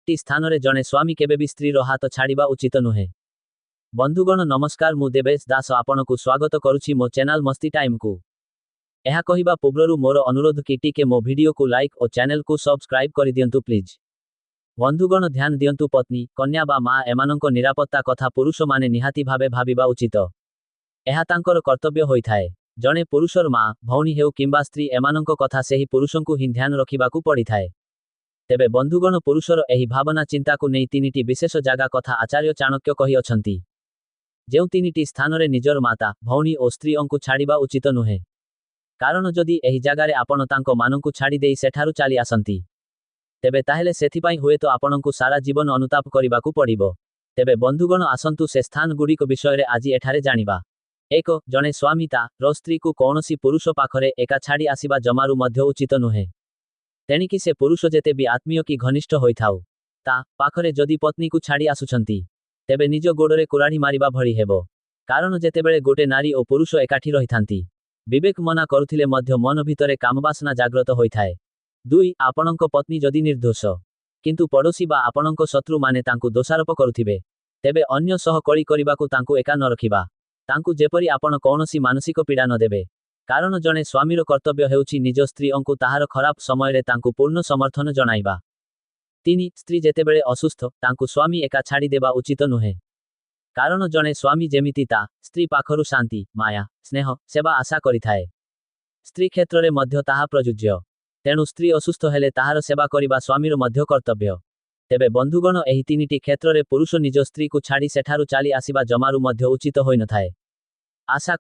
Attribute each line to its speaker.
Speaker 1: प्रत्येकटी स्थान रे जने स्वामी केबे भी स्त्री रो हाथ छाड़िबा उचित नुहे। बंधुगण नमस्कार, मु देवेश दास आपनकु स्वागत करुछि मो चैनल मस्ती टाइम को। एहा कहिबा पूर्वरु मोर अनुरोध कि टिके मो वीडियो को लाइक और चैनल को सब्सक्राइब करि दियंतु प्लीज। बंधुगण ध्यान दियंतु, पत्नी कन्या बा मा एमानंको निरापत्ता कथा पुरुष माने निहाती भाबे भाबिबा उचित। एहा तांकर कर्तव्य होइथाए। जने पुरुषर मा भौणी हेउ किंबा स्त्री एमानंको कथा सेही पुरुषंकु ही ध्यान रखिबाकु पड़िथाए। तेबे बंधुगण पुरुषर एही भावना चिंता को नहीं तीनिटी विशेष जागा कथा आचार्य चाणक्य कहि अछंती। जेउ तीनिटी स्थान रे निजर माता भौणी और स्त्री अंकु छाड़िबा उचित नुहे। कारण जदि एही जागारे आपण तांको मानंकु छाड़ी देई सेठारु चाली आसंती, तेबे ताहेले सेथिपाई हुए तो आपणंकु सारा जीवन अनुताप करिबाकु पड़िबो। तेबे बंधुगण आसंतु से स्थान गुड़िक विषय रे आज एठारे जानिबा। 1 जने स्वामी ता रो स्त्री को कौनसी पुरुष पाखरे एका छाड़ी आसिबा जमारु मध्य उचित नुहे। तेणिकी से पुरुष जेते भी आत्मीय की घनिष्ठ होइथाउ, ता पाखरे जदि पत्नी को छाड़ी आसुछंती, तेबे निज गोड़रे कुराढ़ी मारिबा भଳି हेबो। कारण जेतेबेले गोटे नारी और पुरुष एकाठी रहिथांती, विवेक मना करुथिले मध्य मन भितरे कामवासना जाग्रत होइथाए। 2 आपणंको पत्नी जदि निर्दोष किंतु पड़ोसी बा आपणंको शत्रु माने तांकु दोषारोप करुथिबे, तेबे अन्य सह कଳି करिबाकु तांकु एका न रखिबा। तांकु जेपरि आपण कौनसी मानसिक पीड़ा न देबे। कारण जने स्वामीर कर्तव्य हेउछि निज स्त्री अंकु ताहार खराब समय रे तांकु पूर्ण समर्थन जणाइबा। 3 स्त्री जेतेबेले असुस्थ तांकु स्वामी एका छाड़ी देबा उचित नुहे। कारण जने स्वामी जेमिति ता स्त्री पाखरु शांति, माया, स्नेह, सेवा आशा करिथाए। स्त्री क्षेत्र रे मध्य ताहा प्रयुज्य। तेणु स्त्री असुस्थ हेले ताहार सेवा करिबा स्वामीर मध्य कर्तव्य। तेबे बंधुगण एही तीनिटी क्षेत्र रे पुरुष निज स्त्री को छाड़ी सेठारु चाली आसिबा जमारु मध्य उचित होई नथाए। आशा